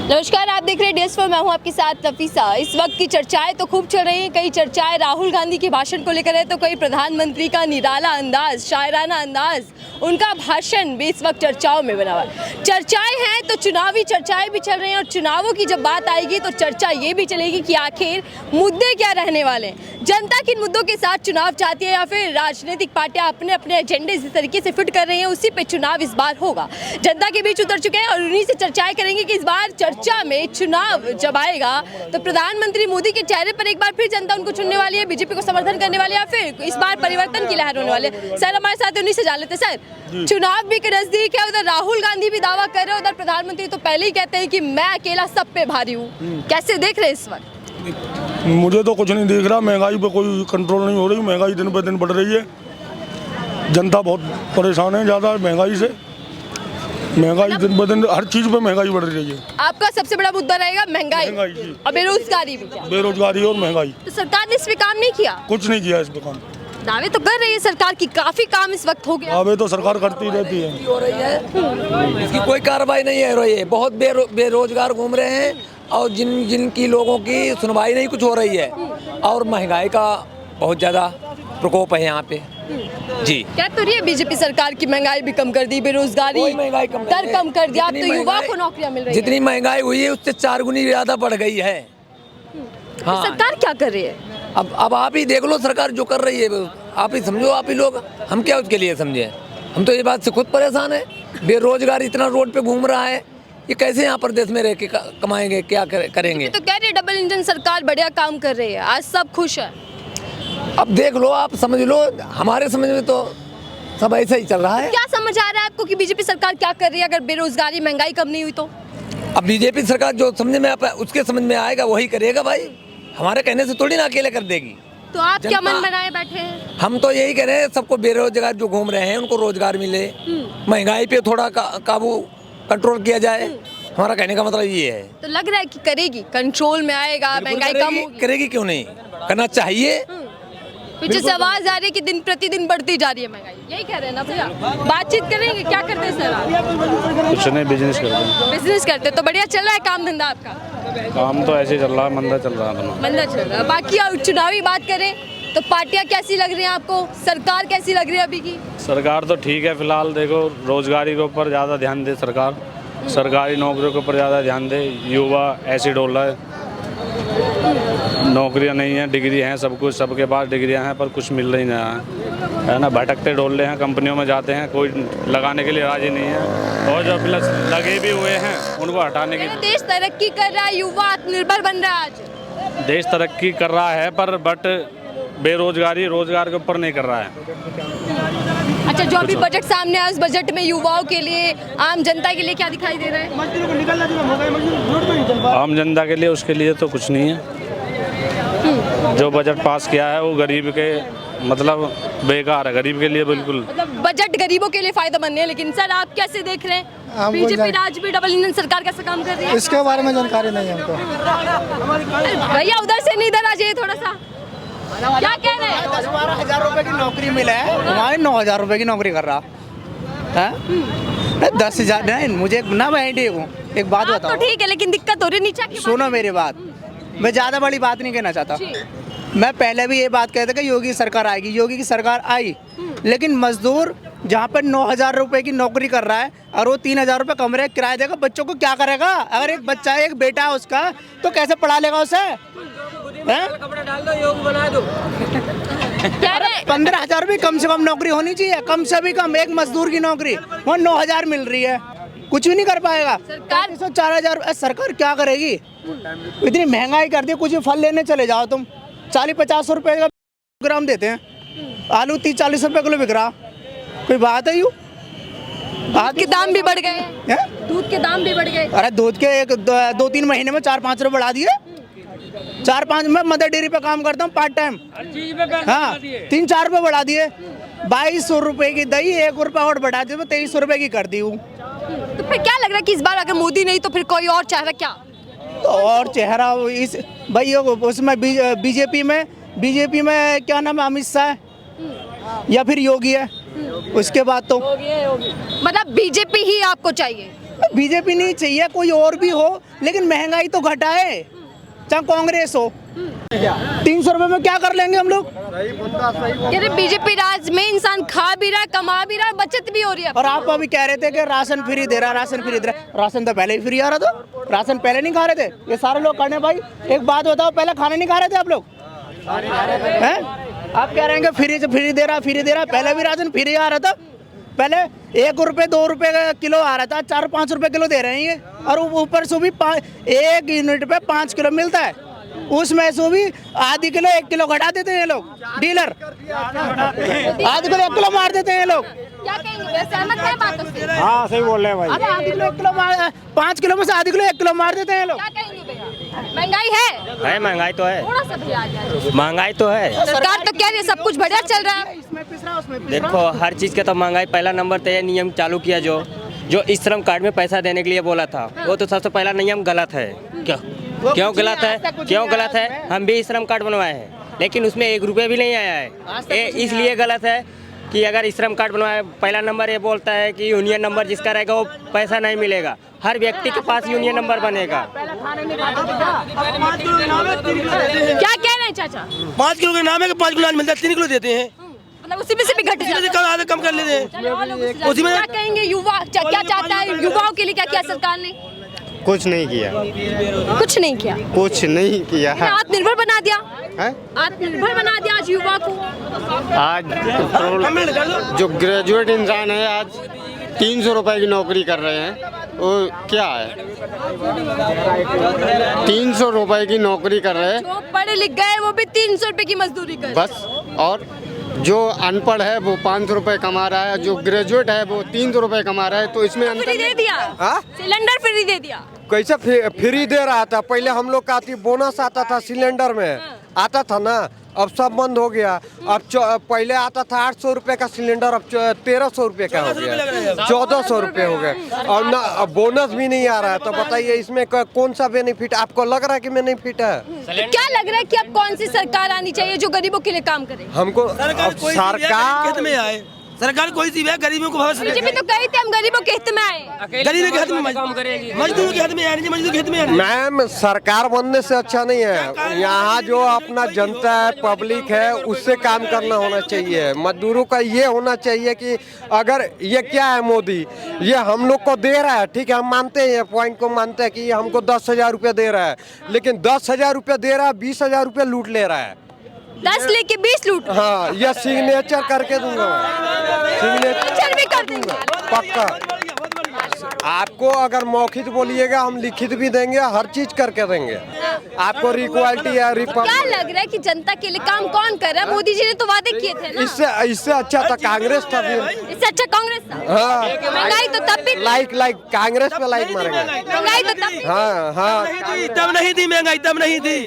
नमस्कार, आप देख रहे हैं DS4। मैं हूं आपके साथ नफीसा। इस वक्त की चर्चाएं तो खूब चल रही हैं। कई चर्चाएं राहुल गांधी के भाषण को लेकर है, तो कई प्रधानमंत्री का निराला अंदाज, शायराना अंदाज, उनका भाषण भी इस वक्त चर्चाओं में बना हुआ है। चर्चाएं हैं तो चुनावी चर्चाएं भी चल रही हैं, और चुनावों की जब बात आएगी तो चर्चा ये भी चलेगी कि आखिर मुद्दे क्या रहने वाले हैं। जनता किन मुद्दों के साथ चुनाव चाहती है, या फिर राजनीतिक पार्टियां अपने अपने एजेंडे जिस तरीके से फिट कर रही हैं, उसी पे चुनाव इस बार होगा। जनता के बीच उतर चुके हैं और उन्हीं से चर्चाएं करेंगे कि इस बार चर्चा में चुनाव जब आएगा तो प्रधानमंत्री मोदी के चेहरे पर एक बार फिर जनता उनको चुनने वाली है, बीजेपी को समर्थन करने वाली है, या फिर इस बार परिवर्तन की लहर होने वाली है। सर हमारे साथ उन्हीं से जान लेते। सर, चुनाव भी के नजदीक है, उधर राहुल गांधी भी दावा कर रहे हैं, उधर प्रधानमंत्री तो पहले ही कहते हैं कि मैं अकेला सब पे भारी हूँ। कैसे देख रहे हैं इस वक्त? मुझे तो कुछ नहीं दिख रहा। महंगाई पे कोई कंट्रोल नहीं हो रही। महंगाई दिन ब दिन बढ़ रही है। जनता बहुत परेशान है ज़्यादा महंगाई से। महंगाई दिन ब दिन हर चीज़ पे महंगाई बढ़ रही है। आपका सबसे बड़ा मुद्दा रहेगा महंगाई और बेरोजगारी भी। बेरोजगारी और महंगाई। तो सरकार ने इस पे काम नहीं किया? कुछ नहीं किया इस पे काम। दावे तो कर रही है सरकार की, काफी काम इस वक्त हो गया। दावे तो सरकार करती रहती है। हो रही है, इसकी कोई कार्रवाई नहीं है। रही है बहुत बेरोजगार घूम रहे हैं, और जिनकी लोगों की सुनवाई नहीं कुछ हो रही है, और महंगाई का बहुत ज़्यादा प्रकोप है यहाँ पे। जी, क्या तो रही है बीजेपी सरकार की? महंगाई भी कम कर दी, बेरोजगारी महंगाई दर कम कर दिया, अब तो युवा को नौकरियां मिल रही है। जितनी महंगाई हुई है उससे 4 गुनी ज़्यादा बढ़ गई है। हाँ, सरकार क्या कर रही है? अब आप ही देख लो सरकार जो कर रही है, आप ही समझो। आप ही लोग, हम क्या उसके लिए समझे? हम तो ये बात से खुद परेशान है। बेरोजगार इतना रोड पे घूम रहा है, ये कैसे यहाँ पर देश में रह के कमाएंगे, क्या करेंगे? तो कह रहे डबल इंजन सरकार बढ़िया काम कर रही है, आज सब खुश है। अब देख लो, आप समझ लो। हमारे समझ में तो सब ऐसा ही चल रहा है। क्या समझ आ रहा है आपको कि बीजेपी सरकार क्या कर रही है? अगर बेरोजगारी महंगाई कम नहीं हुई तो? अब बीजेपी सरकार जो समझ में उसके समझ में आएगा वही करेगा भाई। हमारे कहने से थोड़ी ना अकेले कर देगी। तो आप क्या मन बनाए बैठे हैं? हम तो यही कह रहे हैं, सबको बेरोजगार जो घूम रहे हैं उनको रोजगार मिले, महंगाई पे थोड़ा काबू कंट्रोल किया जाए। हमारा कहने का मतलब ये है। तो लग रहा है कि करेगी, कंट्रोल में आएगा, महंगाई कम होगी। करेगी क्यों नहीं, करना चाहिए। पीछे से आवाज आ रही है कि दिन प्रतिदिन बढ़ती जा रही है महंगाई, यही कह रहे हैं ना भैया? बातचीत करेंगे, क्या करते हैं सर आप? कुछ नहीं, बिजनेस करते हैं। बिजनेस करते तो बढ़िया चल रहा है काम धंधा आपका? काम तो ऐसे चल रहा है, मंदा चल रहा है। मंदा चल रहा है। बाकी और चुनावी बात करें तो पार्टियां कैसी लग रही हैं आपको? सरकार कैसी लग रही है अभी की? सरकार तो ठीक है फिलहाल। देखो, रोजगारी के ऊपर ज़्यादा ध्यान दे सरकार, सरकारी नौकरियों के ऊपर ज़्यादा ध्यान दे। युवा ऐसे डोल रहा है, नौकरियां नहीं है, डिग्री हैं सब कुछ, सबके पास डिग्रियां हैं पर कुछ मिल नहीं रहा है ना। भटकते डोल रहे हैं, कंपनियों में जाते हैं, कोई लगाने के लिए राजी नहीं है, और जो प्लस लगे भी हुए हैं उनको हटाने की। देश तरक्की कर रहा है, युवा आत्मनिर्भर बन रहा है। आज देश तरक्की कर रहा है पर बट बेरोजगारी रोजगार के ऊपर नहीं कर रहा है। अच्छा, जो अभी बजट सामने आया उस बजट में युवाओं के लिए, आम जनता के लिए क्या दिखाई दे रहा है? आम जनता के लिए, उसके लिए तो कुछ नहीं है। जो बजट पास किया है वो गरीब के मतलब बेकार है, गरीब के लिए बिल्कुल। मतलब बजट गरीबों के लिए फायदेमंद है, लेकिन सर आप कैसे देख रहे हैं? बीजेपी राज भी डबल इंजन सरकार कैसे काम कर रही है? इसके बारे में जानकारी नहीं है हमको। भैया उधर से नहीं, इधर आ जाइए थोड़ा सा। क्या कह रहे हैं? 10-12 हजार रुपए की नौकरी मिला है, हमारे 9,000 रुपए की नौकरी कर रहा है। 10,000 नहीं, मुझे ना मैं एक बात आप बताओ। तो ठीक है, लेकिन दिक्कत हो रही है नीचे की। सुनो मेरी बात, मैं ज़्यादा बड़ी बात नहीं कहना चाहता। मैं पहले भी ये बात कहता कि योगी सरकार आएगी, योगी की सरकार आई, लेकिन मजदूर जहाँ पर 9,000 रुपए की नौकरी कर रहा है और वो 3,000 रुपए कमरे किराया देगा, बच्चों को क्या करेगा? अगर एक बच्चा है, एक बेटा है उसका, तो कैसे पढ़ा लेगा उसे? कपड़ा डाल दो, योग बना दो। 15,000 रुपये कम से कम नौकरी होनी चाहिए, कम से भी कम। एक मजदूर की नौकरी वो 9,000 मिल रही है, कुछ भी नहीं कर पाएगा सरकार। 4,000 सरकार क्या करेगी? इतनी महंगाई कर दी। कुछ भी फल लेने चले जाओ तुम, 40-50 रुपए का ग्राम देते हैं, आलू 30-40 रुपए किलो बिक रहा। कोई बात है? दूध के दाम भी बढ़ गए, दूध के दाम भी बढ़ गए। अरे दूध के 2-3 महीने में 4-5 रुपए बढ़ा दिए। 4-5 में मदर डेयरी पे काम करता हूँ पार्ट टाइम। हाँ, 3-4 रुपए बढ़ा दिए। 2200 रुपए की दही 1 रुपया और बढ़ा दिए, मैं 2300 रुपए की कर दी हूँ। तो फिर क्या लग रहा है कि इस बार अगर मोदी नहीं तो फिर कोई और चेहरा? क्या तो और चेहरा इस भाई उसमें बीजेपी में क्या नाम है, अमित शाह या फिर योगी है। उसके बाद तो मतलब बीजेपी ही आपको चाहिए? बीजेपी नहीं चाहिए, कोई और भी हो, लेकिन महंगाई तो घटाए, चाहे कांग्रेस हो। 300 रुपए में क्या कर लेंगे हम लोग? बीजेपी राज में इंसान खा भी रहा है, कमा भी रहा है, बचत भी हो रही है। और आप अभी कह रहे थे कि राशन फ्री दे रहा, राशन फ्री दे रहा। राशन तो पहले ही फ्री आ रहा था, राशन पहले नहीं खा रहे थे ये सारे लोग। करने भाई एक बात बताओ, पहले खाना नहीं खा रहे थे आप लोग हैं? आप कह रहे हैं कि फ्री दे रहा, पहले भी राशन फ्री आ रहा था। पहले 1 रुपए 2 रुपए का किलो आ रहा था, 4-5 रुपए किलो दे रहे हैं ये। और ऊपर से भी 1 यूनिट पे 5 किलो मिलता है, उसमें से भी आधी किलो 1 किलो घटा देते हैं लोग डीलर, आधी किलो 1 किलो मार देते हैं लोग। क्या कहेंगे, सहमत है बातों से? हाँ सही बोल रहे हैं भाई। अरे आधी किलो 1 किलो मार, 5 किलो में से आधी किलो 1 किलो मार देते हैं लोग। क्या कहेंगे भैया, महंगाई है? महंगाई तो है, थोड़ा सा भैया आ जाए। महंगाई तो है। सरकार तो कह रही है सब कुछ बढ़िया चल रहा है। इसमें पिस रहा, उसमें पिस रहा। देखो हर चीज़ का तो महंगाई पहला नंबर तो ये नियम चालू किया जो इस श्रम कार्ड में पैसा देने के लिए बोला था, वो तो सबसे पहला नियम गलत है। क्यों गलत है? हम भी श्रम कार्ड बनवाए हैं, लेकिन उसमें 1 रुपये भी नहीं आया है। इसलिए गलत है कि अगर श्रम कार्ड बनवाए, पहला नंबर ये बोलता है कि यूनियन नंबर जिसका रहेगा वो पैसा नहीं मिलेगा, हर व्यक्ति के पास यूनियन नंबर बनेगा। क्या कह रहे हैं चाचा? 5 किलो के नाम है कि 5 किलो मिलता है, 3 किलो देते हैं, मतलब उसी में से भी घट जाता है। आधे कम कर लेते हैं। उसी में क्या कहेंगे युवा, क्या चाहता है युवाओं के लिए? क्या किया सरकार ने? कुछ नहीं किया, कुछ नहीं किया, कुछ नहीं किया है। आत्मनिर्भर बना दिया है? आत्मनिर्भर बना दिया आज युवा को। आज जो ग्रेजुएट इंसान है आज 300 रुपए की नौकरी कर रहे हैं, वो क्या है? 300 रुपए की नौकरी कर रहे हैं, जो पढ़े लिख गए वो भी 300 रुपए की मजदूरी कर। बस। और जो अनपढ़ है वो 500 रुपए कमा रहा है, जो ग्रेजुएट है वो 300 रुपए कमा रहा है, तो इसमें फ्री अंतर दे दिया, सिलेंडर फ्री दे दिया। कैसे फ्री दे रहा था? पहले हम लोग का बोनस आता था, सिलेंडर में आता था ना, अब सब बंद हो गया। अब पहले आता था 800 रुपए का सिलेंडर, अब 1300 रुपए का हो गया, 1400 रुपए हो गए, और ना अब बोनस भी नहीं आ रहा है। तो बताइए इसमें कौन सा बेनिफिट आपको लग रहा है कि बेनिफिट है? क्या लग रहा है कि अब कौन सी सरकार आनी चाहिए जो गरीबों के लिए काम करे? हमको सरकार में आए, सरकार कोई सी भी है, गरीबों को भविष्य बीजेपी तो कही थी हम गरीबों के हित में आए, गरीबों के हित में, मजदूर के हित में आए, मजदूर के हित में आए। मैम सरकार बनने से अच्छा नहीं है, यहाँ जो अपना जनता है, पब्लिक है, उससे काम करना होना चाहिए। मजदूरों का ये होना चाहिए कि अगर ये क्या है, मोदी ये हम लोग को दे रहा है, ठीक है, हम मानते हैं, पॉइंट को मानते हैं कि ये हमको 10,000 रुपये दे रहा है, लेकिन 10,000 रुपये दे रहा है, 20,000 रुपये लूट ले रहा है। 10 लेके 20 लूट। हाँ, ये सिग्नेचर करके दूंगा मैं, सिग्नेचर भी कर देंगे पक्का। आपको अगर मौखिक बोलिएगा हम लिखित भी देंगे, हर चीज करके देंगे आपको। रिक्वालिटी है, क्या लग रहा है कि जनता के लिए काम कौन कर रहा है? मोदी जी ने तो वादे किए थे ना। इससे अच्छा था कांग्रेस था फिर। इससे अच्छा कांग्रेस था। हाँ, महंगाई तो तब भी लाइक कांग्रेस पे लाइक मारेंगे। महंगाई तो तब भी। हाँ हाँ, तब नहीं थी महंगाई, तब नहीं थी।